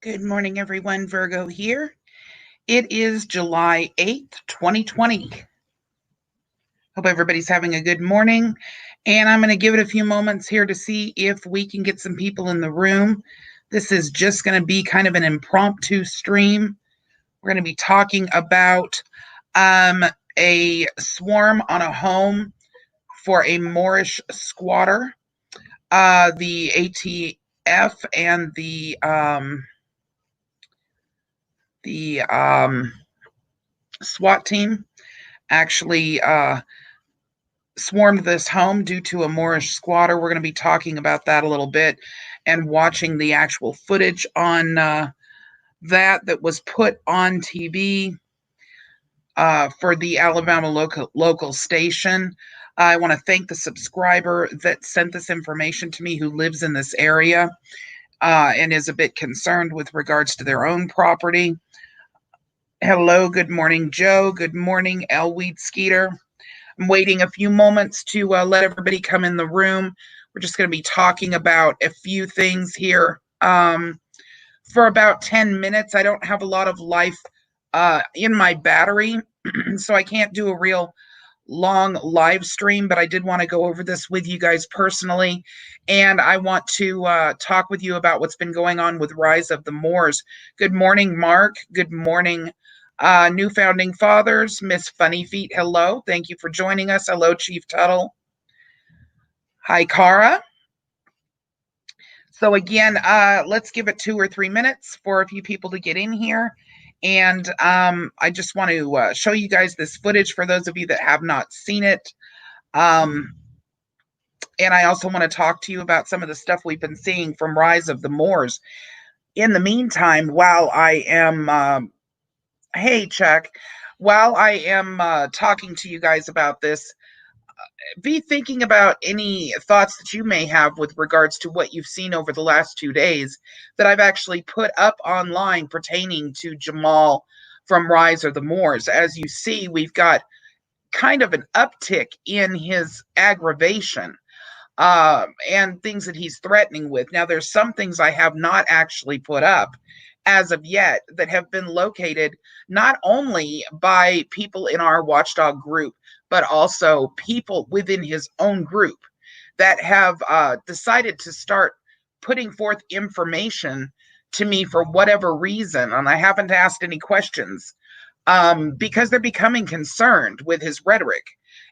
Good morning, everyone. Virgo here. It is July 8th, 2020. Hope everybody's having a good morning. And I'm going to give it a few moments here to see if we can get some people in the room. This is just going to be kind of an impromptu stream. We're going to be talking about a swarm on a home for a Moorish squatter. The ATF and the SWAT team actually swarmed this home due to a Moorish squatter. We're going to be talking about that a little bit and watching the actual footage on that was put on TV for the Alabama local station. I want to thank the subscriber that sent this information to me who lives in this area and is a bit concerned with regards to their own property. Hello, good morning, Joe. Good morning, Elweed Skeeter. I'm waiting a few moments to let everybody come in the room. We're just going to be talking about a few things here for about 10 minutes. I don't have a lot of life in my battery, so I can't do a real long live stream, but I did want to go over this with you guys personally, and I want to talk with you about what's been going on with Rise of the Moors. Good morning, Mark. Good morning, New Founding Fathers. Miss Funny Feet, hello. Thank you for joining us. Hello, Chief Tuttle. Hi, Cara. So again, let's give it 2 or 3 minutes for a few people to get in here. And I just want to show you guys this footage for those of you that have not seen it. And I also want to talk to you about some of the stuff we've been seeing from Rise of the Moors. In the meantime, while I am, hey, Chuck, while I am talking to you guys about this, be thinking about any thoughts that you may have with regards to what you've seen over the last 2 days that I've actually put up online pertaining to Jamal from Rise of the Moors. As you see, we've got kind of an uptick in his aggravation and things that he's threatening with. Now, there's some things I have not actually put up as of yet that have been located not only by people in our watchdog group, but also people within his own group that have decided to start putting forth information to me for whatever reason. And I haven't asked any questions because they're becoming concerned with his rhetoric.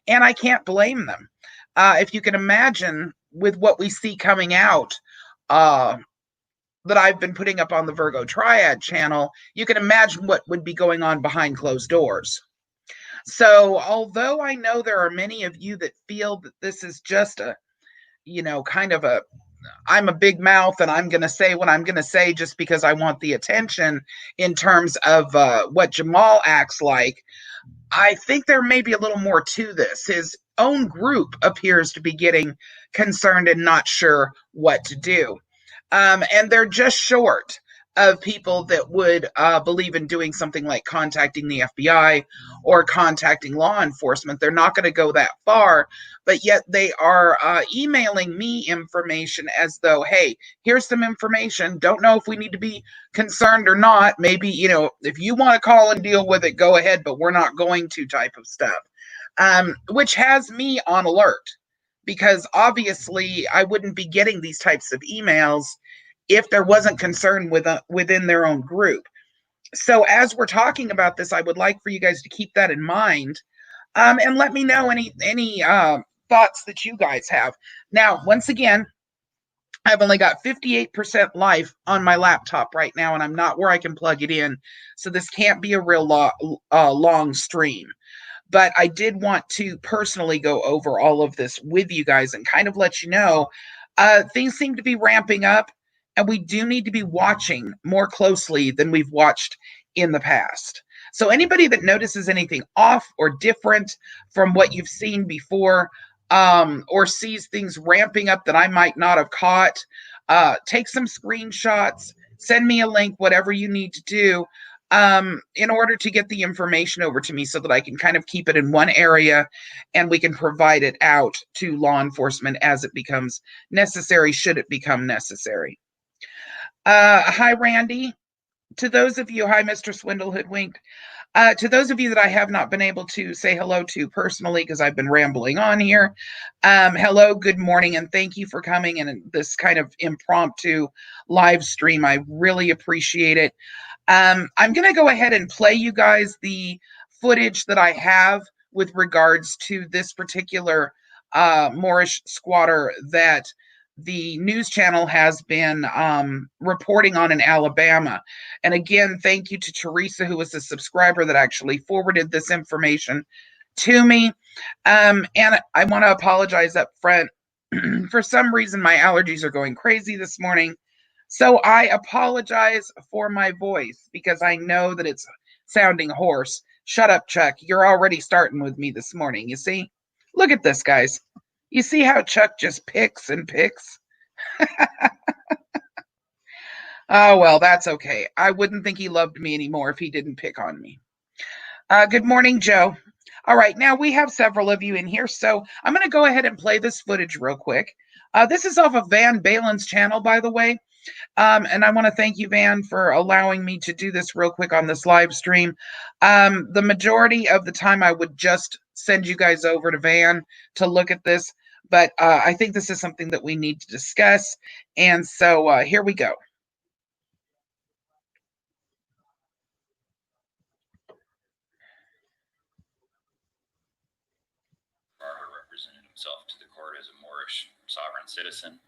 And I can't blame them. If you can imagine with what we see coming out that I've been putting up on the virgotriad channel, you can imagine what would be going on behind closed doors. So although I know there are many of you that feel that this is just a, kind of a, I'm a big mouth and I'm going to say what I'm going to say just because I want the attention in terms of what Jamal acts like, I think there may be a little more to this. His own group appears to be getting concerned and not sure what to do. And they're just short of people that would believe in doing something like contacting the FBI or contacting law enforcement. They're not going to go that far, but yet they are emailing me information as though, hey, here's some information. Don't know if we need to be concerned or not. Maybe, if you want to call and deal with it, go ahead, but we're not going to type of stuff, which has me on alert because obviously I wouldn't be getting these types of emails if there wasn't concern within their own group. So as we're talking about this, I would like for you guys to keep that in mind and let me know any thoughts that you guys have. Now, once again, I've only got 58% life on my laptop right now, and I'm not where I can plug it in. So this can't be a real long stream. But I did want to personally go over all of this with you guys and kind of let you know things seem to be ramping up, and we do need to be watching more closely than we've watched in the past. So anybody that notices anything off or different from what you've seen before or sees things ramping up that I might not have caught, take some screenshots, send me a link, whatever you need to do in order to get the information over to me so that I can kind of keep it in one area and we can provide it out to law enforcement as it becomes necessary, should it become necessary. Hi, Randy. to those of you, hi, Mr. Swindle Hoodwinked. To those of you that I have not been able to say hello to personally because I've been rambling on here, hello, good morning, and thank you for coming in this kind of impromptu live stream. I really appreciate it. I'm going to go ahead and play you guys the footage that I have with regards to this particular Moorish squatter that the news channel has been reporting on in Alabama. And again, thank you to Teresa, who was a subscriber that actually forwarded this information to me. And I want to apologize up front. For some reason, my allergies are going crazy this morning. So I apologize for my voice because I know that it's sounding hoarse. Shut up, Chuck. You're already starting with me this morning, you see? Look at this, guys. You see how Chuck just picks and picks? Oh, well, that's okay. I wouldn't think he loved me anymore if he didn't pick on me. Good morning, Joe. All right, now we have several of you in here, so I'm going to go ahead and play this footage real quick. This is off of Van Balen's channel, by the way. And I want to thank you, Van, for allowing me to do this real quick on this live stream. The majority of the time I would just send you guys over to Van to look at this, but I think this is something that we need to discuss. And so here we go. Barber represented himself to the court as a Moorish sovereign citizen.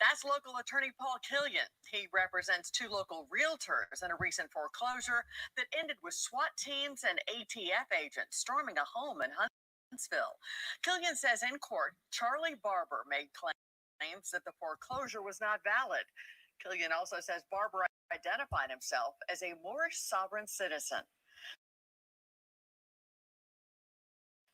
That's local attorney Paul Killian. He represents two local realtors in a recent foreclosure that ended with SWAT teams and ATF agents storming a home in Huntsville. Killian says in court, Charlie Barber made claims that the foreclosure was not valid. Killian also says Barber identified himself as a Moorish sovereign citizen.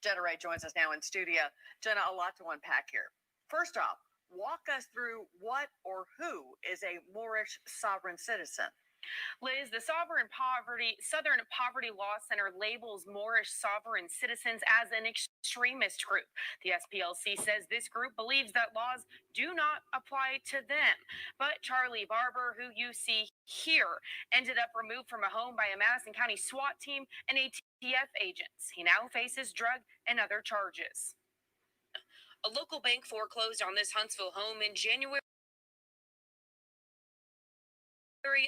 Jenna Ray joins us now in studio. Jenna, a lot to unpack here. First off, walk us through what or who is a Moorish sovereign citizen. Liz, the Southern Poverty Law Center labels Moorish sovereign citizens as an extremist group. The SPLC says this group believes that laws do not apply to them. But Charlie Barber, who you see here, ended up removed from a home by a Madison County SWAT team and ATF agents. He now faces drug and other charges. A local bank foreclosed on this Huntsville home in January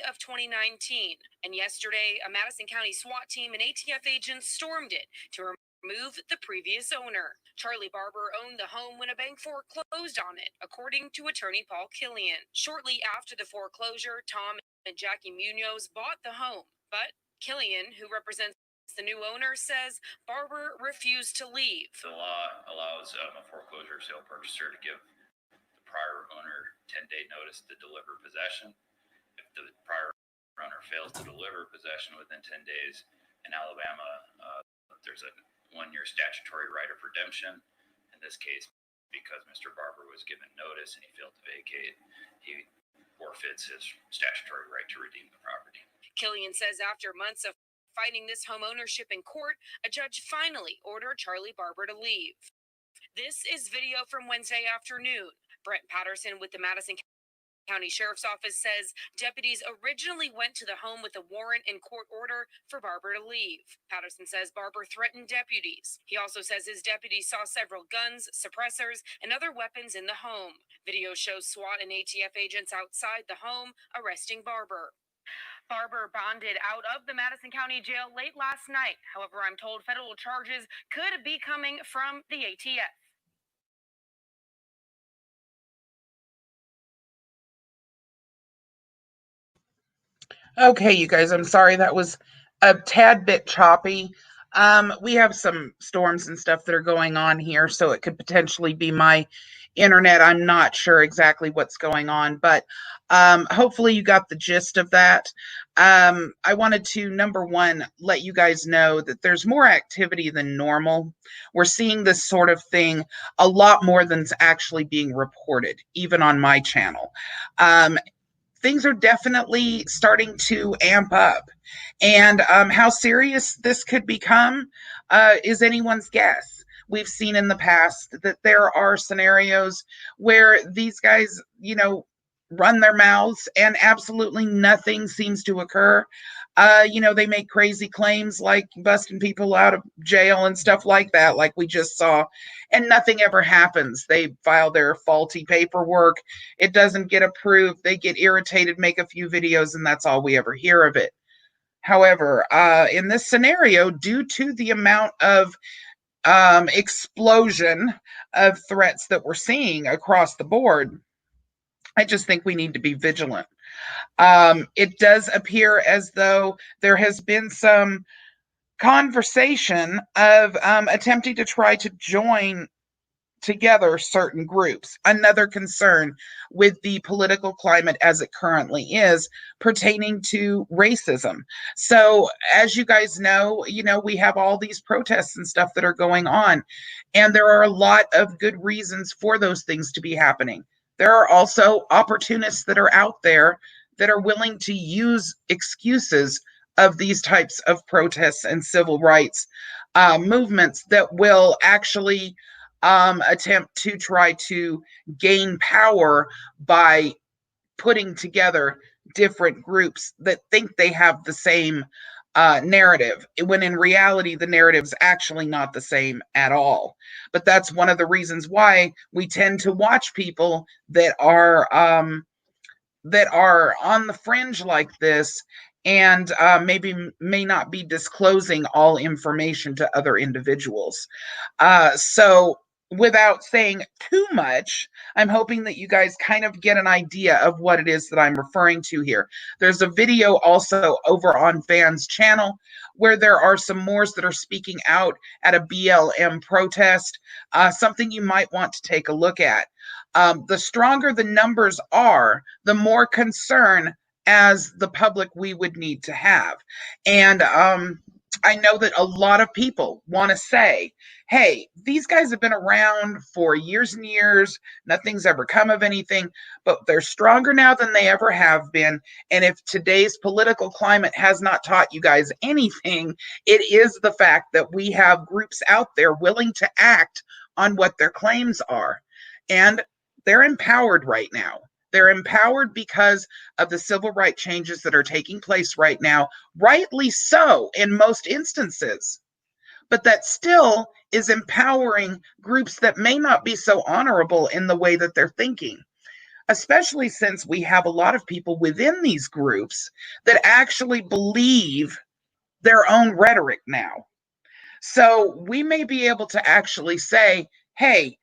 of 2019, and yesterday a Madison County SWAT team and ATF agents stormed it to remove the previous owner. Charlie Barber owned the home when a bank foreclosed on it, according to attorney Paul Killian. Shortly after the foreclosure, Tom and Jackie Munoz bought the home, but Killian, who represents the new owner, says Barber refused to leave. The law allows a foreclosure sale purchaser to give the prior owner 10-day notice to deliver possession. If the prior owner fails to deliver possession within 10 days, in Alabama, there's a 1-year statutory right of redemption. In this case, because Mr. Barber was given notice and he failed to vacate, he forfeits his statutory right to redeem the property. Killian says after months of fighting this home ownership in court, a judge finally ordered Charlie Barber to leave. This is video from Wednesday afternoon. Brent Patterson with the Madison County Sheriff's Office says deputies originally went to the home with a warrant and court order for Barber to leave. Patterson says Barber threatened deputies. He also says his deputies saw several guns, suppressors, and other weapons in the home. Video shows SWAT and ATF agents outside the home arresting Barber. Barber bonded out of the Madison County Jail late last night. However, I'm told federal charges could be coming from the ATF. Okay, you guys, I'm sorry that was a tad bit choppy. We have some storms and stuff that are going on here, so it could potentially be my internet. I'm not sure exactly what's going on, but hopefully you got the gist of that. I wanted to, number one, let you guys know that there's more activity than normal. We're seeing this sort of thing a lot more than's actually being reported, even on my channel. Things are definitely starting to amp up. And how serious this could become is anyone's guess. We've seen in the past that there are scenarios where these guys, run their mouths and absolutely nothing seems to occur. They make crazy claims like busting people out of jail and stuff like that, like we just saw, and nothing ever happens. They file their faulty paperwork. It doesn't get approved. They get irritated, make a few videos, and that's all we ever hear of it. However, in this scenario, due to the amount of explosion of threats that we're seeing across the board, I just think we need to be vigilant. It does appear as though there has been some conversation of attempting to try to join together certain groups. Another concern with the political climate as it currently is pertaining to racism. So as you guys know, we have all these protests and stuff that are going on, and there are a lot of good reasons for those things to be happening. There are also opportunists that are out there that are willing to use excuses of these types of protests and civil rights movements that will actually attempt to try to gain power by putting together different groups that think they have the same narrative, when in reality the narrative's actually not the same at all. But that's one of the reasons why we tend to watch people that are on the fringe like this, and may not be disclosing all information to other individuals. So without saying too much, I'm hoping that you guys kind of get an idea of what it is that I'm referring to here. There's a video also over on Van's channel where there are some Moors that are speaking out at a BLM protest, something you might want to take a look at. The stronger the numbers are, the more concern as the public we would need to have. And I know that a lot of people want to say, hey, these guys have been around for years and years. Nothing's ever come of anything, but they're stronger now than they ever have been. And if today's political climate has not taught you guys anything, it is the fact that we have groups out there willing to act on what their claims are. And they're empowered right now. They're empowered because of the civil rights changes that are taking place right now, rightly so in most instances. But that still is empowering groups that may not be so honorable in the way that they're thinking, especially since we have a lot of people within these groups that actually believe their own rhetoric now. So we may be able to actually say, hey,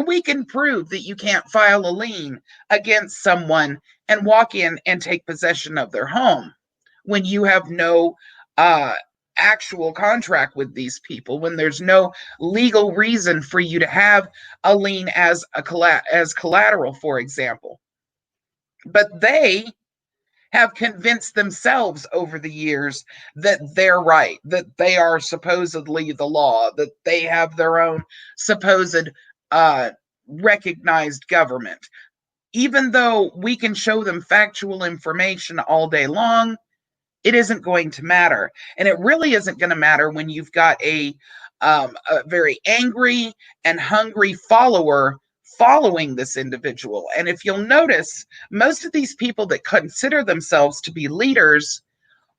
we can prove that you can't file a lien against someone and walk in and take possession of their home when you have no actual contract with these people, when there's no legal reason for you to have a lien as collateral, for example. But they have convinced themselves over the years that they're right, that they are supposedly the law, that they have their own supposed recognized government. Even though we can show them factual information all day long, it isn't going to matter. And it really isn't going to matter when you've got a very angry and hungry follower following this individual. And if you'll notice, most of these people that consider themselves to be leaders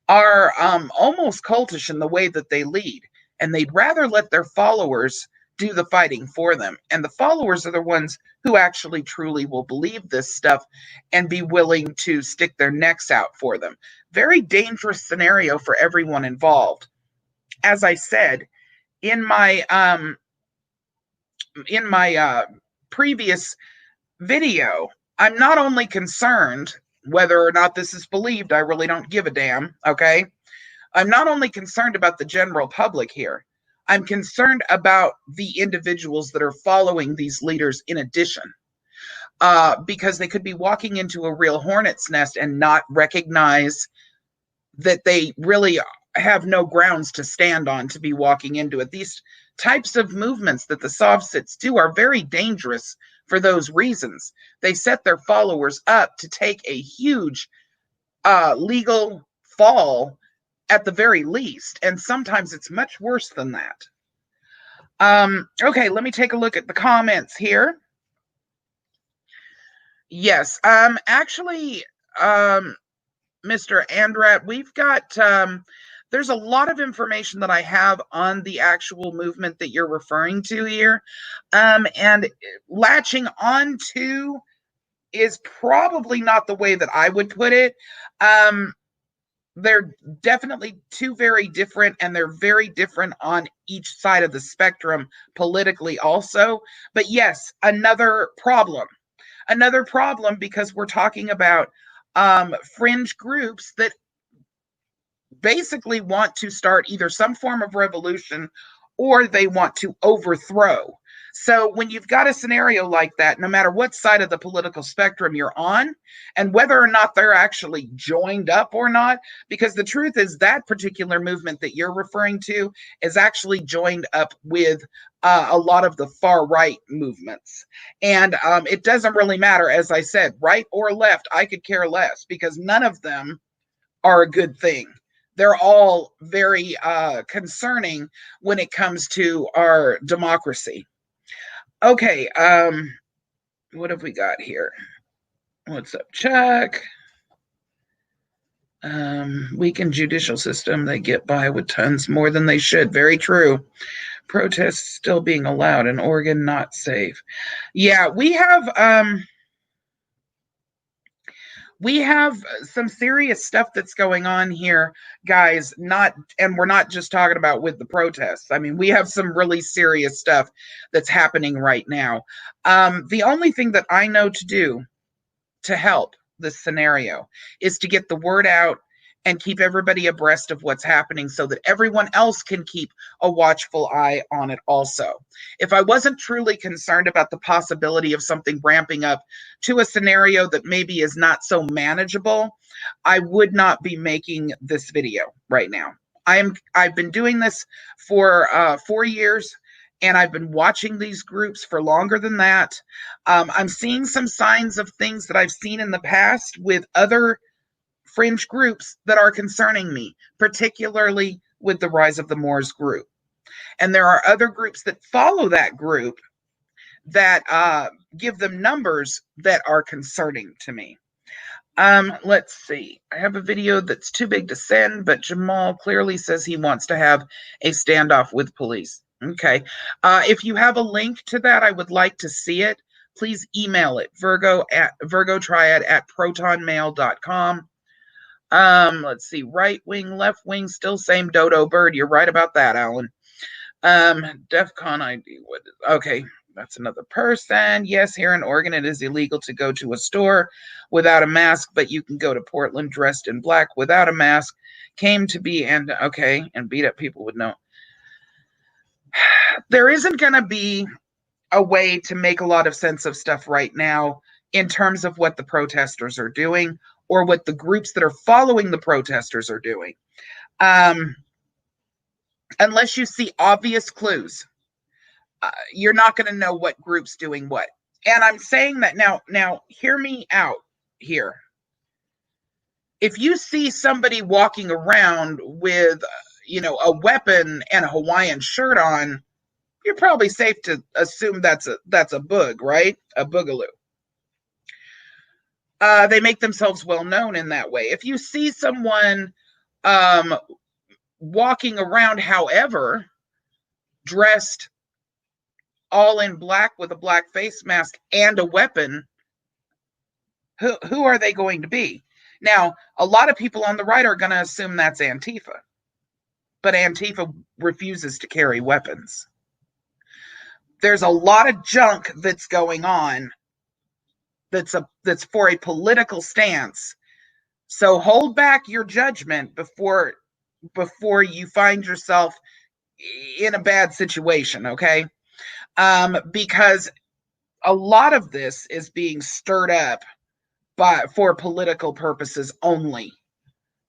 are almost cultish in the way that they lead. And they'd rather let their followers do the fighting for them. And the followers are the ones who actually truly will believe this stuff and be willing to stick their necks out for them. Very dangerous scenario for everyone involved. As I said in my previous video, I'm not only concerned whether or not this is believed, I really don't give a damn, okay? I'm not only concerned about the general public here, I'm concerned about the individuals that are following these leaders in addition, because they could be walking into a real hornet's nest and not recognize that they really have no grounds to stand on to be walking into it. These types of movements that the Sovsits do are very dangerous for those reasons. They set their followers up to take a huge legal fall at the very least, and sometimes it's much worse than that. Okay, let me take a look at the comments here. Yes, actually, Mr. Andrat, we've got, there's a lot of information that I have on the actual movement that you're referring to here. And latching on to is probably not the way that I would put it. They're definitely two very different, and they're very different on each side of the spectrum politically also. But yes, another problem because we're talking about fringe groups that basically want to start either some form of revolution or they want to overthrow. So when you've got a scenario like that, no matter what side of the political spectrum you're on, and whether or not they're actually joined up or not, because the truth is that particular movement that you're referring to is actually joined up with a lot of the far right movements. And it doesn't really matter, as I said, right or left, I could care less, because none of them are a good thing. They're all very concerning when it comes to our democracy. Okay, what have we got here? What's up, Chuck? Weakened judicial system, they get by with tons more than they should. Very true. Protests still being allowed in Oregon, not safe. Yeah, we have some serious stuff that's going on here, guys. And we're not just talking about with the protests. I mean, we have some really serious stuff that's happening right now. The only thing that I know to do to help this scenario is to get the word out and keep everybody abreast of what's happening so that everyone else can keep a watchful eye on it also. If I wasn't truly concerned about the possibility of something ramping up to a scenario that maybe is not so manageable, I would not be making this video right now. I've been doing this for 4 years, and I've been watching these groups for longer than that. I'm seeing some signs of things that I've seen in the past with other fringe groups that are concerning me, particularly with the rise of the Moors group. And there are other groups that follow that group that give them numbers that are concerning to me. Let's see. I have a video that's too big to send, but Jamal clearly says he wants to have a standoff with police. Okay. If you have a link to that, I would like to see it. Please email it, virgotriad@protonmail.com. Let's see. Right wing, left wing, still same dodo bird. You're right about that, Alan. DEFCON ID. Okay. That's another person. Yes, here in Oregon, it is illegal to go to a store without a mask, but you can go to Portland dressed in black without a mask. Came to be and beat up people with no. There isn't going to be a way to make a lot of sense of stuff right now in terms of what the protesters are doing or what the groups that are following the protesters are doing. Unless you see obvious clues, you're not going to know what group's doing what. And I'm saying that now hear me out here. If you see somebody walking around with, a weapon and a Hawaiian shirt on, you're probably safe to assume that's a boog, right? A boogaloo. They make themselves well known in that way. If you see someone walking around, however, dressed all in black with a black face mask and a weapon, who are they going to be? Now, a lot of people on the right are going to assume that's Antifa, but Antifa refuses to carry weapons. There's a lot of junk that's going on that's for a political stance. So hold back your judgment before you find yourself in a bad situation, okay? Because a lot of this is being stirred up for political purposes only.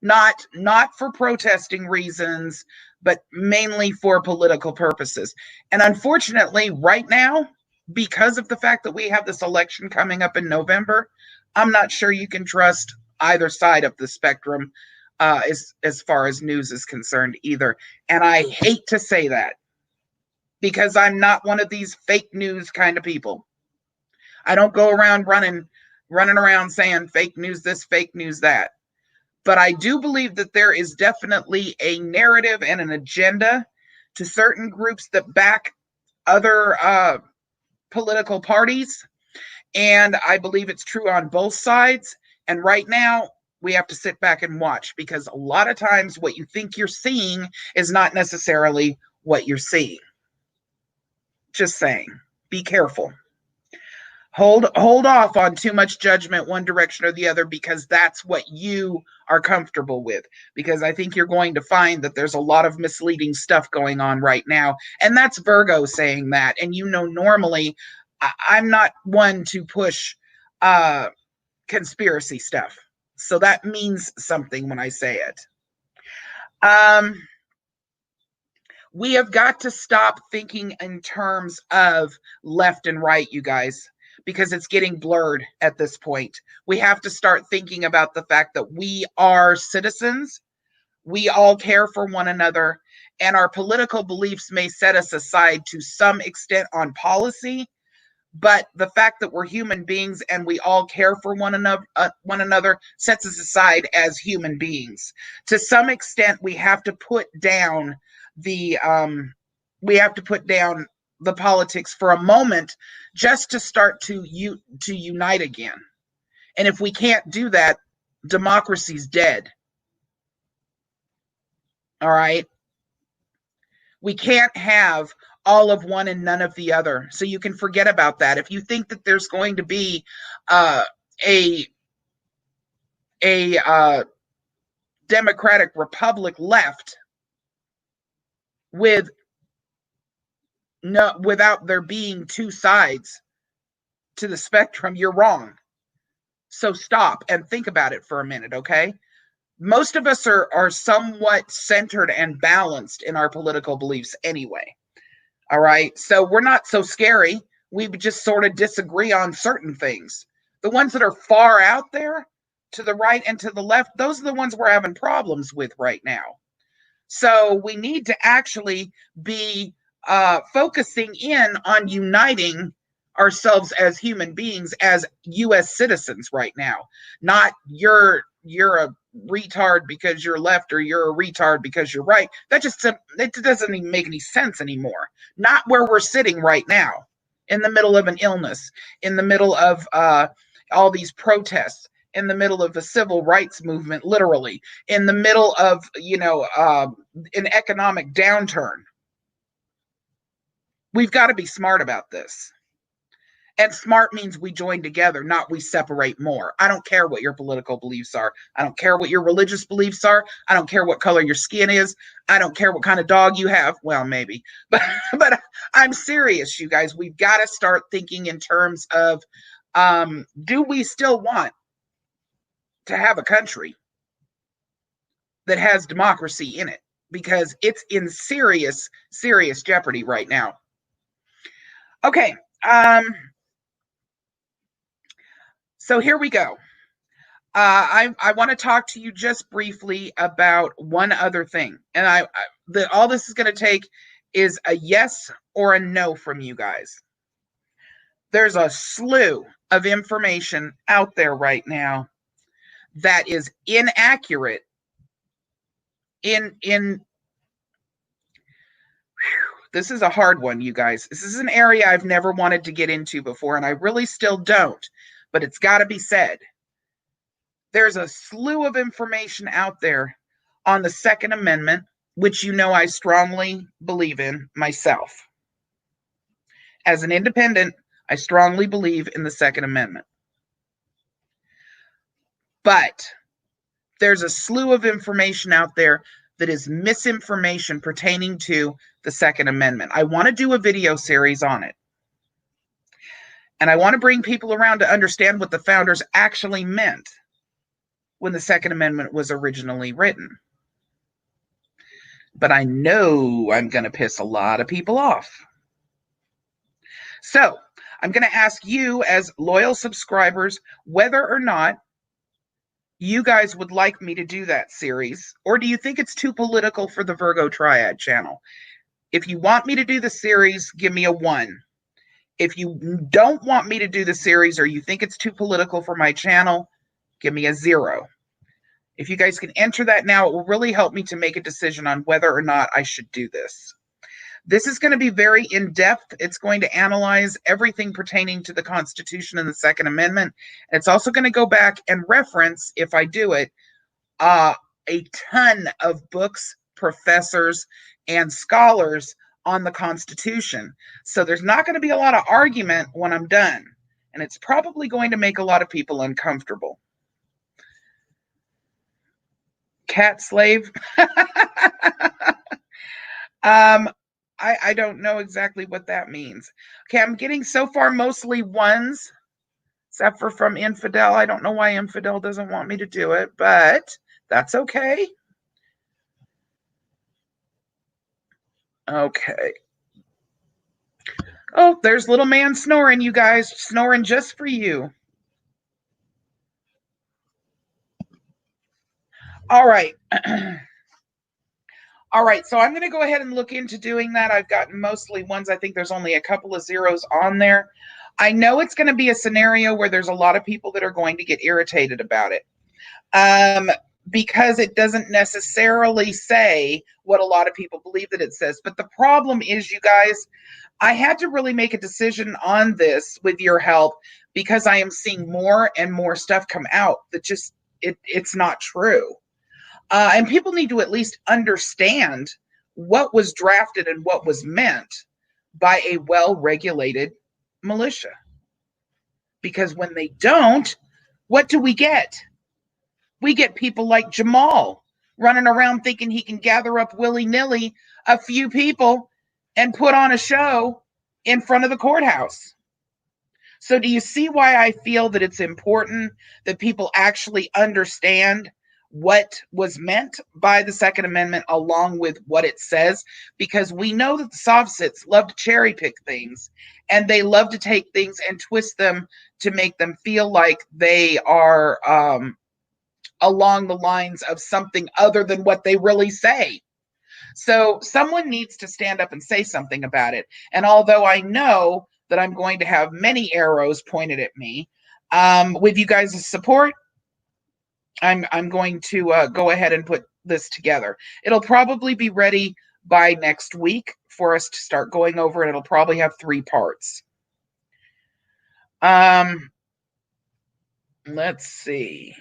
Not for protesting reasons, but mainly for political purposes. And unfortunately, right now, because of the fact that we have this election coming up in November, I'm not sure you can trust either side of the spectrum as far as news is concerned either. And I hate to say that because I'm not one of these fake news kind of people. I don't go around running around saying fake news this, fake news that. But I do believe that there is definitely a narrative and an agenda to certain groups that back other political parties. And I believe it's true on both sides. And right now, we have to sit back and watch, because a lot of times what you think you're seeing is not necessarily what you're seeing. Just saying, be careful. Hold off on too much judgment one direction or the other, because that's what you are comfortable with. Because I think you're going to find that there's a lot of misleading stuff going on right now. And that's Virgo saying that. And normally I'm not one to push conspiracy stuff. So that means something when I say it. We have got to stop thinking in terms of left and right, you guys, because it's getting blurred at this point. We have to start thinking about the fact that we are citizens. We all care for one another, and our political beliefs may set us aside to some extent on policy, but the fact that we're human beings and we all care for one another sets us aside as human beings. To some extent, we have to put down the politics for a moment, just to start to unite again. And if we can't do that, democracy's dead. All right? We can't have all of one and none of the other. So you can forget about that. If you think that there's going to be a democratic republic left without there being two sides to the spectrum, you're wrong. So stop and think about it for a minute, okay? Most of us are somewhat centered and balanced in our political beliefs anyway. All right? So we're not so scary. We just sort of disagree on certain things. The ones that are far out there, to the right and to the left, those are the ones we're having problems with right now. So we need to actually be focusing in on uniting ourselves as human beings, as U.S. citizens right now. Not you're a retard because you're left, or you're a retard because you're right. It doesn't even make any sense anymore. Not where we're sitting right now, in the middle of an illness, in the middle of all these protests, in the middle of the civil rights movement, literally, in the middle of an economic downturn. We've got to be smart about this. And smart means we join together, not we separate more. I don't care what your political beliefs are. I don't care what your religious beliefs are. I don't care what color your skin is. I don't care what kind of dog you have. Well, maybe. But I'm serious, you guys. We've got to start thinking in terms of, do we still want to have a country that has democracy in it? Because it's in serious, serious jeopardy right now. Okay. So here we go. I want to talk to you just briefly about one other thing. And all this is going to take is a yes or a no from you guys. There's a slew of information out there right now that is inaccurate this is a hard one, you guys. This is an area I've never wanted to get into before, and I really still don't, but it's got to be said. There's a slew of information out there on the Second Amendment, which I strongly believe in myself. As an independent, I strongly believe in the Second Amendment. But there's a slew of information out there that is misinformation pertaining to the Second Amendment. I want to do a video series on it. And I want to bring people around to understand what the founders actually meant when the Second Amendment was originally written. But I know I'm going to piss a lot of people off. So I'm going to ask you as loyal subscribers whether or not you guys would like me to do that series, or do you think it's too political for the Virgotriad channel? If you want me to do the series, give me a 1. If you don't want me to do the series, or you think it's too political for my channel, give me a 0. If you guys can enter that now, it will really help me to make a decision on whether or not I should do this. This is going to be very in-depth. It's going to analyze everything pertaining to the Constitution and the Second Amendment. It's also going to go back and reference, if I do it, a ton of books, professors, and scholars on the Constitution. So there's not going to be a lot of argument when I'm done. And it's probably going to make a lot of people uncomfortable. Cat slave. I don't know exactly what that means. Okay, I'm getting so far mostly ones, except for from Infidel. I don't know why Infidel doesn't want me to do it, but that's okay. Okay. Oh, there's little man snoring, you guys. Snoring just for you. All right. All right, so I'm going to go ahead and look into doing that. I've gotten mostly ones. I think there's only a couple of zeros on there. I know it's going to be a scenario where there's a lot of people that are going to get irritated about it because it doesn't necessarily say what a lot of people believe that it says. But the problem is, you guys, I had to really make a decision on this with your help because I am seeing more and more stuff come out that just, it's not true. And people need to at least understand what was drafted and what was meant by a well-regulated militia. Because when they don't, what do we get? We get people like Jamal running around thinking he can gather up willy-nilly a few people and put on a show in front of the courthouse. So do you see why I feel that it's important that people actually understand what was meant by the Second Amendment along with what it says? Because we know that the soft-sits love to cherry pick things, and they love to take things and twist them to make them feel like they are along the lines of something other than what they really say. So someone needs to stand up and say something about it. And although I know that I'm going to have many arrows pointed at me, with you guys' support, I'm going to go ahead and put this together. It'll probably be ready by next week for us to start going over it. It'll probably have 3 parts. Let's see.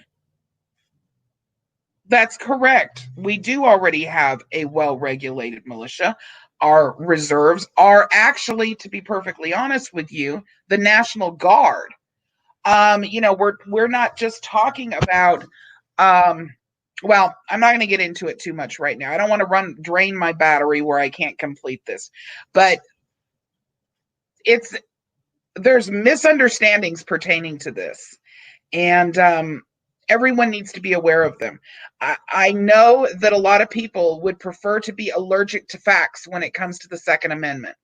That's correct. We do already have a well-regulated militia. Our reserves are actually, to be perfectly honest with you, the National Guard. We're not just talking about well, I'm not going to get into it too much right now. I don't want to drain my battery where I can't complete this. But there's misunderstandings pertaining to this. And everyone needs to be aware of them. I know that a lot of people would prefer to be allergic to facts when it comes to the Second Amendment.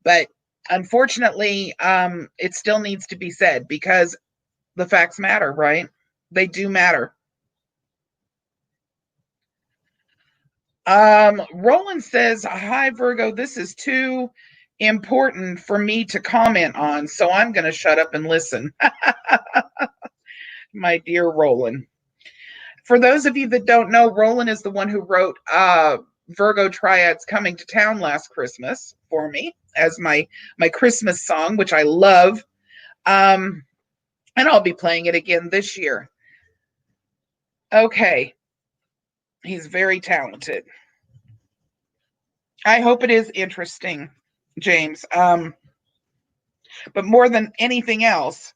But unfortunately, it still needs to be said because the facts matter, right? They do matter. Roland says, hi, Virgo, this is too important for me to comment on, so I'm going to shut up and listen. My dear Roland. For those of you that don't know, Roland is the one who wrote Virgotriad's Coming to Town last Christmas for me as my Christmas song, which I love. And I'll be playing it again this year. Okay. He's very talented. I hope it is interesting, James. But more than anything else,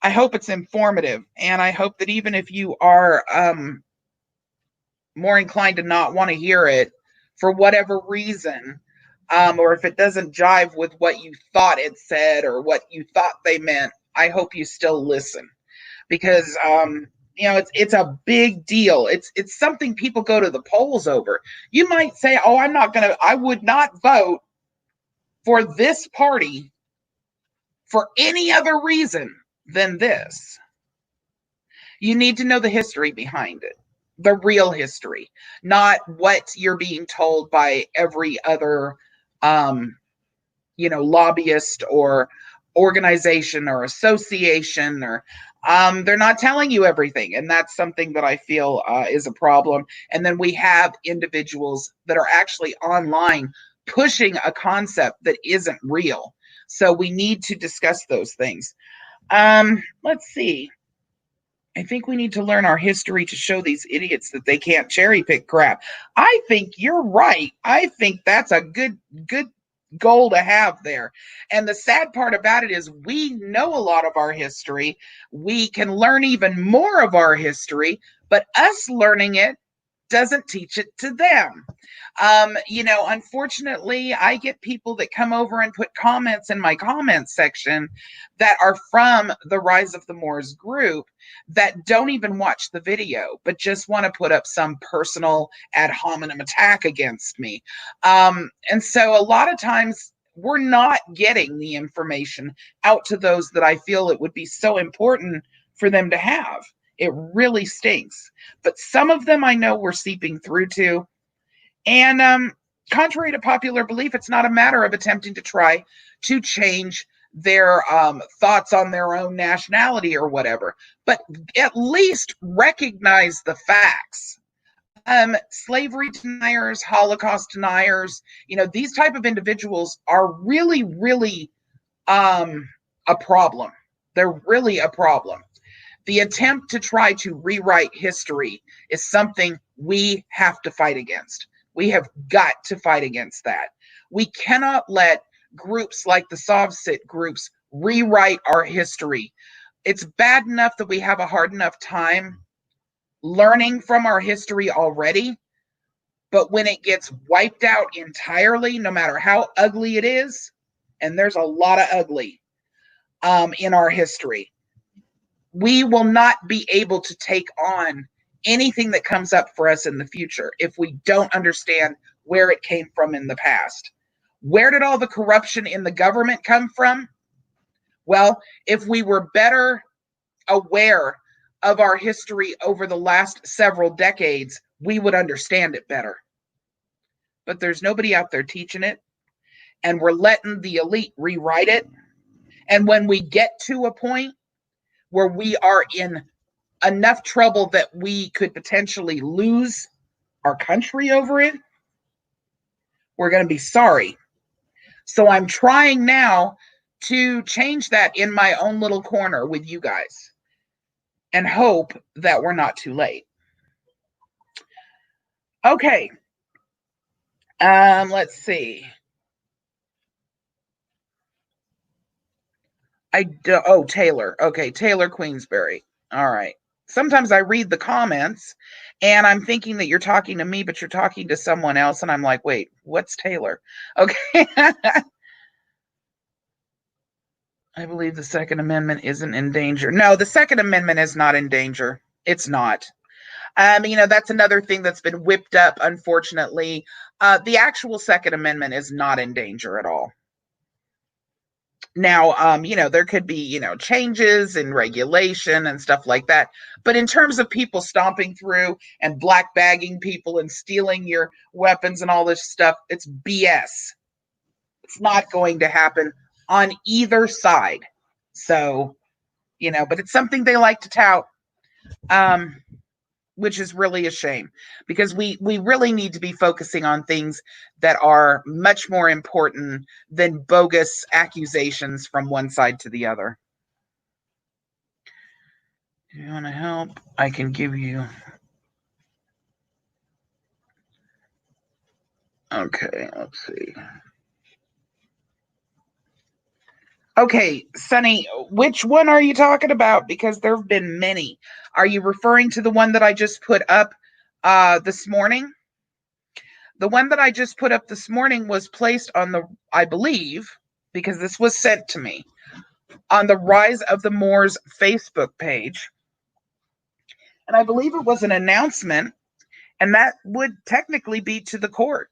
I hope it's informative. And I hope that even if you are more inclined to not want to hear it for whatever reason, or if it doesn't jive with what you thought it said or what you thought they meant, I hope you still listen. Because it's a big deal. It's something people go to the polls over. You might say, oh, I would not vote for this party for any other reason than this. You need to know the history behind it, the real history, not what you're being told by every other, lobbyist or organization or association or They're not telling you everything, and that's something that I feel is a problem. And then we have individuals that are actually online pushing a concept that isn't real. So we need to discuss those things. Let's see. I think we need to learn our history to show these idiots that they can't cherry pick crap. I think you're right. I think that's a good goal to have there. And the sad part about it is we know a lot of our history. We can learn even more of our history, but us learning it doesn't teach it to them. Unfortunately, I get people that come over and put comments in my comments section that are from the Rise of the Moors group that don't even watch the video, but just want to put up some personal ad hominem attack against me. And so a lot of times we're not getting the information out to those that I feel it would be so important for them to have. It really stinks. But some of them I know we're seeping through to. And contrary to popular belief, it's not a matter of attempting to try to change their thoughts on their own nationality or whatever, but at least recognize the facts. Slavery deniers, Holocaust deniers, these type of individuals are really, really a problem. They're really a problem. The attempt to try to rewrite history is something we have to fight against. We have got to fight against that. We cannot let groups like the SOVSIT groups rewrite our history. It's bad enough that we have a hard enough time learning from our history already, but when it gets wiped out entirely, no matter how ugly it is, and there's a lot of ugly in our history, we will not be able to take on anything that comes up for us in the future if we don't understand where it came from in the past. Where did all the corruption in the government come from? Well, if we were better aware of our history over the last several decades, we would understand it better. But there's nobody out there teaching it, and we're letting the elite rewrite it. And when we get to a point where we are in enough trouble that we could potentially lose our country over it, we're going to be sorry. So I'm trying now to change that in my own little corner with you guys and hope that we're not too late. Okay. Let's see. Taylor. Okay, Taylor Queensberry. All right. Sometimes I read the comments and I'm thinking that you're talking to me, but you're talking to someone else. And I'm like, wait, what's Taylor? Okay. I believe the Second Amendment isn't in danger. No, the Second Amendment is not in danger. It's not. That's another thing that's been whipped up, unfortunately. The actual Second Amendment is not in danger at all. Now, there could be, changes in regulation and stuff like that. But in terms of people stomping through and black bagging people and stealing your weapons and all this stuff, it's BS. It's not going to happen on either side. So, but it's something they like to tout, which is really a shame because we really need to be focusing on things that are much more important than bogus accusations from one side to the other. If you want to help, I can give you. Okay, let's see. Okay, Sonny, which one are you talking about? Because there have been many. Are you referring to the one that I just put up this morning? The one that I just put up this morning was placed on I believe, because this was sent to me, on the Rise of the Moors Facebook page. And I believe it was an announcement, and that would technically be to the court.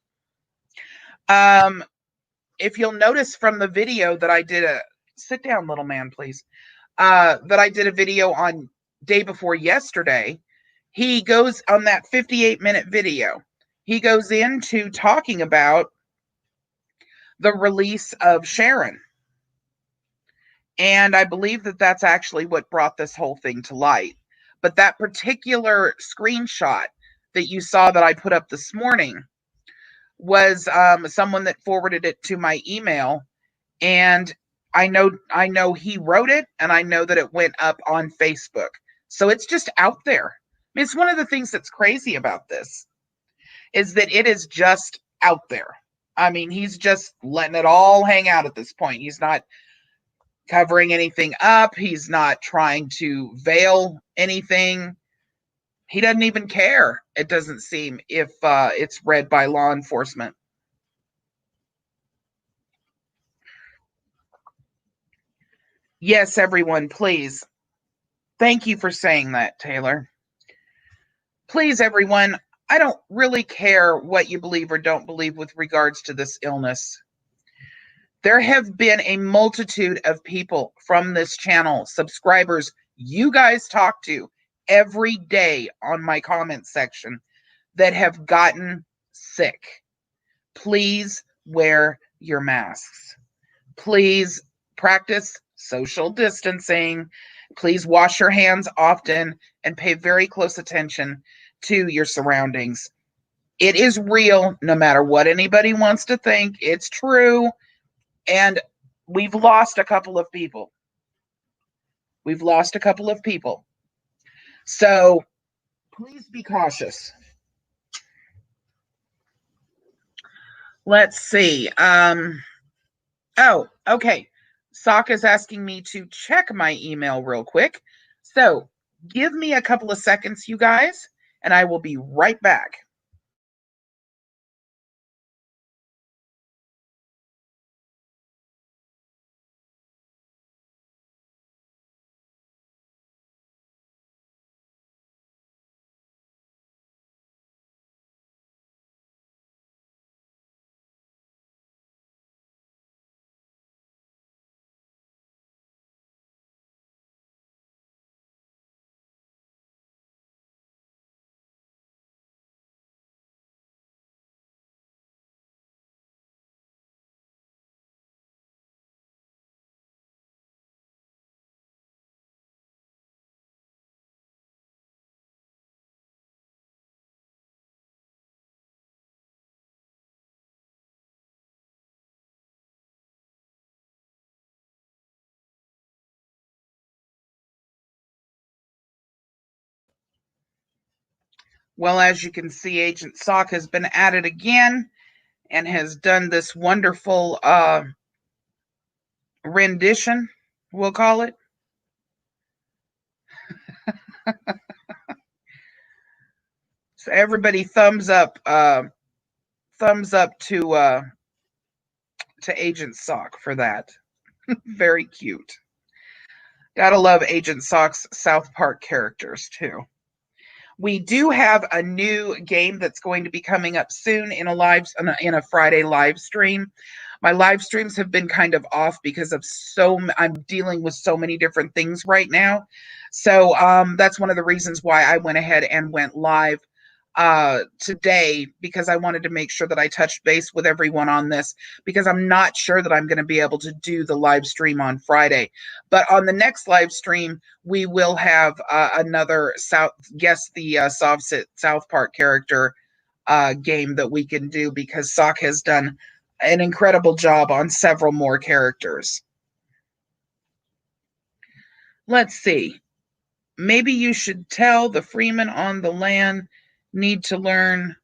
If you'll notice from the video that I did sit down, little man, please. That I did a video on day before yesterday. He goes on that 58-minute video. He goes into talking about the release of Sharon. And I believe that that's actually what brought this whole thing to light. But that particular screenshot that you saw that I put up this morning was someone that forwarded it to my email. And I know he wrote it, and I know that it went up on Facebook. So it's just out there. I mean, it's one of the things that's crazy about this is that it is just out there. I mean, he's just letting it all hang out at this point. He's not covering anything up. He's not trying to veil anything. He doesn't even care, it doesn't seem, if it's read by law enforcement. Yes, everyone, please. Thank you for saying that, Taylor. Please, everyone, I don't really care what you believe or don't believe with regards to this illness. There have been a multitude of people from this channel, subscribers, you guys talk to every day on my comment section, that have gotten sick. Please wear your masks. Please practice social distancing. Please wash your hands often and pay very close attention to your surroundings. It is real, no matter what anybody wants to think. It's true. And we've lost a couple of people. We've lost a couple of people. So please be cautious. Let's see. Oh, okay. SOC is asking me to check my email real quick. So give me a couple of seconds, you guys, and I will be right back. Well, as you can see, Agent SOC has been at it again and has done this wonderful rendition, we'll call it. So everybody thumbs up to Agent SOC for that. Very cute. Gotta love Agent SOC's South Park characters too. We do have a new game that's going to be coming up soon in a Friday live stream. My live streams have been kind of off because of I'm dealing with so many different things right now. So that's one of the reasons why I went ahead and went live today, because I wanted to make sure that I touched base with everyone on this, because I'm not sure that I'm going to be able to do the live stream on Friday. But on the next live stream, we will have another South Park character game that we can do, because SOC has done an incredible job on several more characters. Let's see. Maybe you should tell the freemen on the land need to learn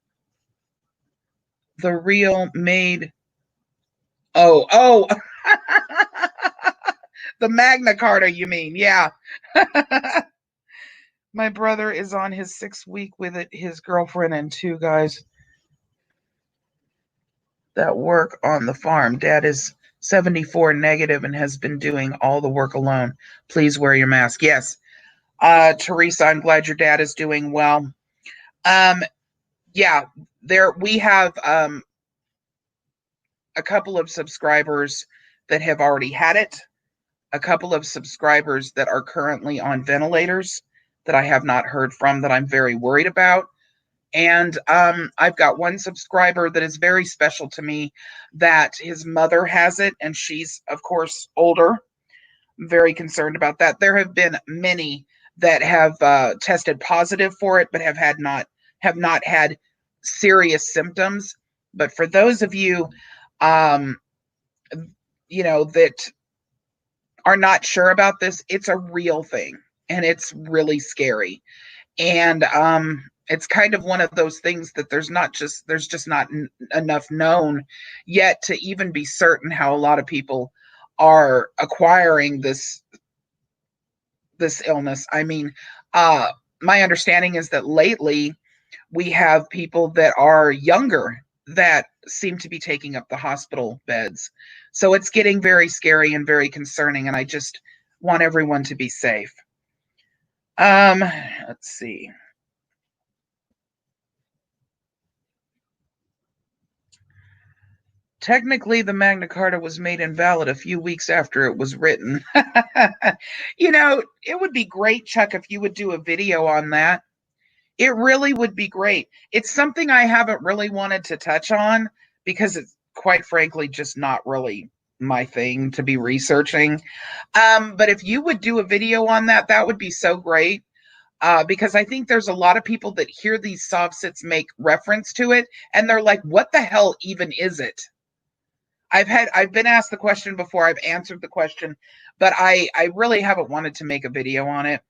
the real made. Oh, the Magna Carta, you mean? Yeah. My brother is on his 6th week with it, his girlfriend and 2 guys that work on the farm. Dad is 74 negative and has been doing all the work alone. Please wear your mask. Yes. Teresa, I'm glad your dad is doing well. Yeah, we have a couple of subscribers that have already had it, a couple of subscribers that are currently on ventilators that I have not heard from, that I'm very worried about. And I've got one subscriber that is very special to me, that his mother has it, and she's, of course, older. very concerned about that. There have been many that have tested positive for it, but have not had serious symptoms. But for those of you, that are not sure about this, it's a real thing, and it's really scary. And it's kind of one of those things that there's just not enough known yet to even be certain how a lot of people are acquiring this illness. I mean, my understanding is that lately we have people that are younger that seem to be taking up the hospital beds. So it's getting very scary and very concerning, and I just want everyone to be safe. Let's see. Technically, the Magna Carta was made invalid a few weeks after it was written. It would be great, Chuck, if you would do a video on that. It really would be great. It's something I haven't really wanted to touch on because it's, quite frankly, just not really my thing to be researching. But if you would do a video on that, that would be so great. Because I think there's a lot of people that hear these SOVSITs make reference to it, and they're like, what the hell even is it? I've been asked the question before, I've answered the question, but I really haven't wanted to make a video on it.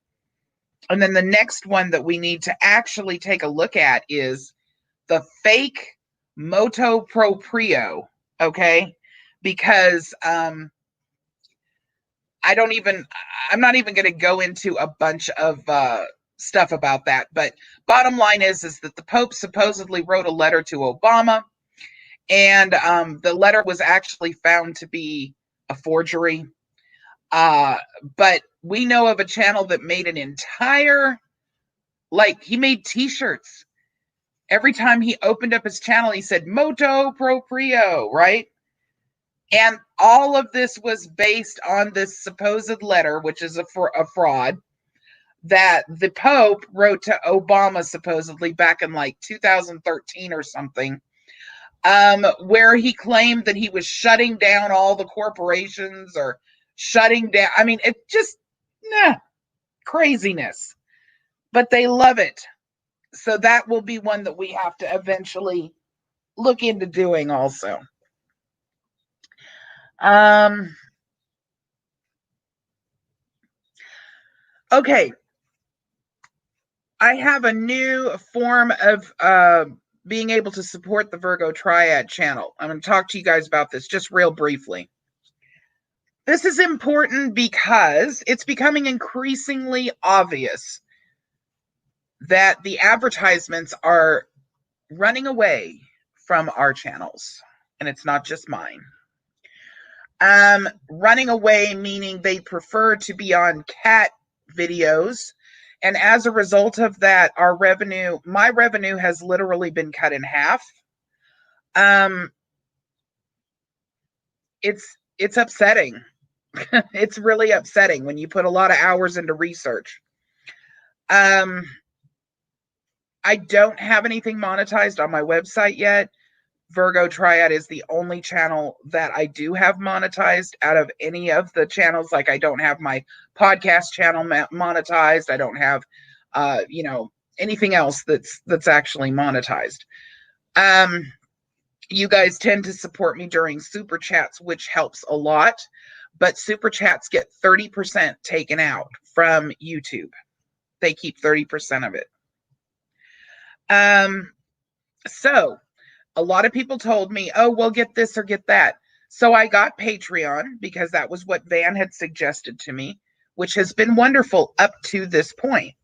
And then the next one that we need to actually take a look at is the fake moto proprio, okay? Because I'm not even going to go into a bunch of stuff about that. But bottom line is that the Pope supposedly wrote a letter to Obama, and the letter was actually found to be a forgery. But we know of a channel that made an entire, he made t-shirts. Every time he opened up his channel, he said, moto proprio, right? And all of this was based on this supposed letter, which is a fraud, that the Pope wrote to Obama supposedly back in 2013 or something, where he claimed that he was shutting down all the corporations or shutting down. I mean, it just, craziness. But they love it. So that will be one that we have to eventually look into doing also. Okay. I have a new form of being able to support the virgotriad channel. I'm going to talk to you guys about this just real briefly. This is important because it's becoming increasingly obvious that the advertisements are running away from our channels, and it's not just mine. Running away meaning they prefer to be on cat videos, and as a result of that, my revenue has literally been cut in half. It's upsetting. It's really upsetting when you put a lot of hours into research. I don't have anything monetized on my website yet. virgotriad is the only channel that I do have monetized out of any of the channels. I don't have my podcast channel monetized. I don't have, anything else that's actually monetized. You guys tend to support me during super chats, which helps a lot, but super chats get 30% taken out from YouTube. They keep 30% of it. So a lot of people told me, oh, well, get this or get that. So I got Patreon because that was what Van had suggested to me, which has been wonderful up to this point.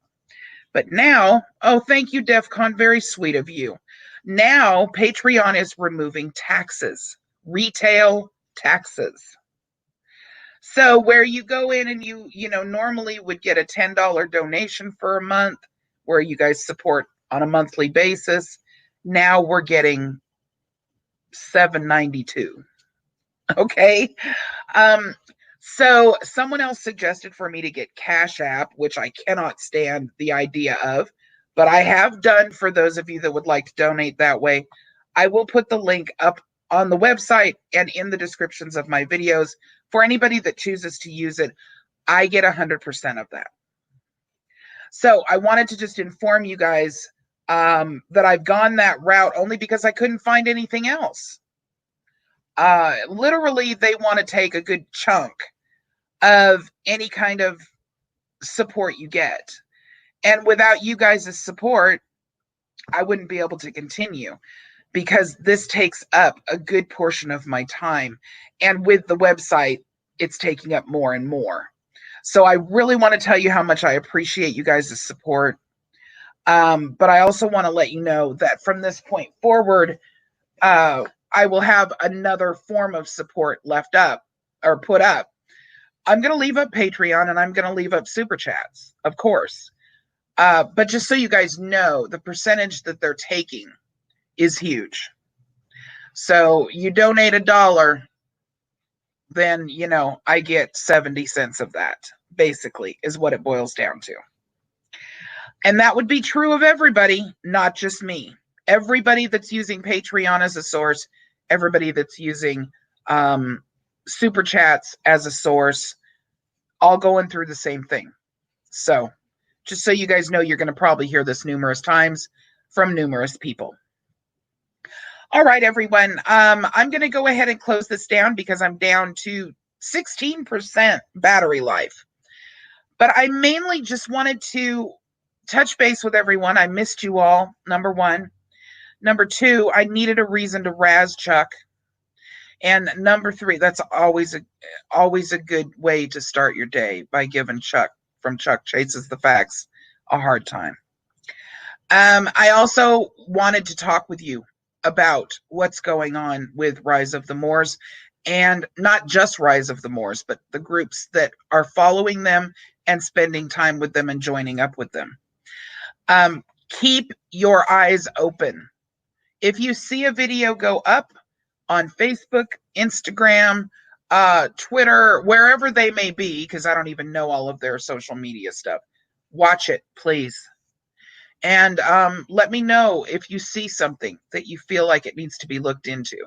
But now, oh, thank you, DEFCON. Very sweet of you. Now Patreon is removing taxes, retail taxes. So where you go in and you normally would get a $10 donation for a month where you guys support on a monthly basis. Now we're getting $7.92. Okay. So someone else suggested for me to get Cash App, which I cannot stand the idea of, but I have done for those of you that would like to donate that way. I will put the link up on the website and in the descriptions of my videos. For anybody that chooses to use it, I get 100% of that. So I wanted to just inform you guys that I've gone that route only because I couldn't find anything else. Literally, they want to take a good chunk of any kind of support you get. And without you guys' support, I wouldn't be able to continue, because this takes up a good portion of my time. And with the website, it's taking up more and more. So I really want to tell you how much I appreciate you guys' support. But I also want to let you know that from this point forward, I will have another form of support left up or put up. I'm going to leave up Patreon and I'm going to leave up Super Chats, of course. But just so you guys know, the percentage that they're taking is huge. So you donate $1, then, you know, I get 70 cents of that, basically, is what it boils down to. And that would be true of everybody, not just me. Everybody that's using Patreon as a source, everybody that's using Super Chats as a source, all going through the same thing. So just so you guys know, you're going to probably hear this numerous times from numerous people. All right, everyone. I'm going to go ahead and close this down because I'm down to 16% battery life. But I mainly just wanted to touch base with everyone. I missed you all, number one. Number two, I needed a reason to razz Chuck. And number three, that's always a good way to start your day, by giving Chuck from Chuck Chases the Facts a hard time. I also wanted to talk with you about what's going on with Rise of the Moors, and not just Rise of the Moors, but the groups that are following them and spending time with them and joining up with them. Keep your eyes open. If you see a video go up on Facebook, Instagram, Twitter, wherever they may be, because I don't even know all of their social media stuff, watch it, please. And let me know if you see something that you feel like it needs to be looked into.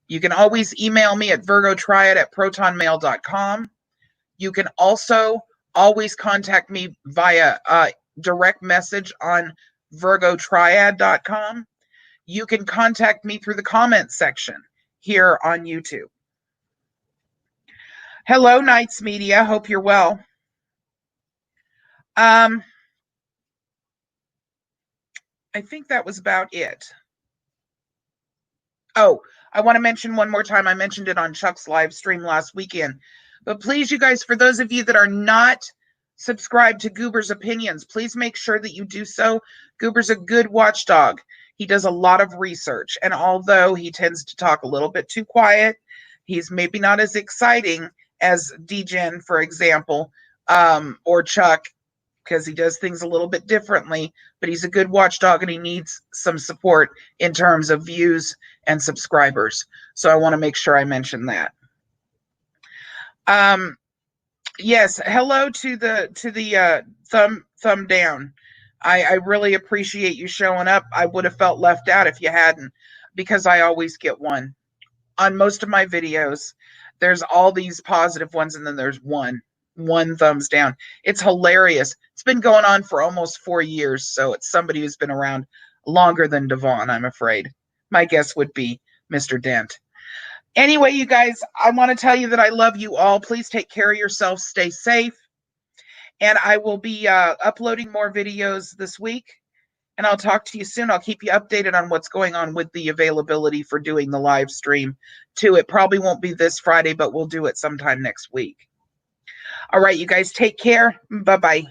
You can always email me at virgotriad@protonmail.com. You can also always contact me via direct message on virgotriad.com. You can contact me through the comments section here on YouTube. Hello, Knights Media. Hope you're well. I think that was about it. Oh, I want to mention one more time. I mentioned it on Chuck's live stream last weekend. But please, you guys, for those of you that are not subscribed to Goober's Opinions, please make sure that you do so. Goober's a good watchdog. He does a lot of research. And although he tends to talk a little bit too quiet, he's maybe not as exciting as DGen, for example, or Chuck, because he does things a little bit differently, but he's a good watchdog and he needs some support in terms of views and subscribers. So I want to make sure I mention that. Yes, hello to the thumb down. I really appreciate you showing up. I would have felt left out if you hadn't, because I always get one. On most of my videos, there's all these positive ones, and then there's one thumbs down. It's hilarious. It's been going on for almost 4 years, so it's somebody who's been around longer than Devon, I'm afraid. My guess would be Mr. Dent. Anyway, you guys, I want to tell you that I love you all. Please take care of yourselves. Stay safe. And I will be uploading more videos this week. And I'll talk to you soon. I'll keep you updated on what's going on with the availability for doing the live stream, too. It probably won't be this Friday, but we'll do it sometime next week. All right, you guys, take care. Bye-bye.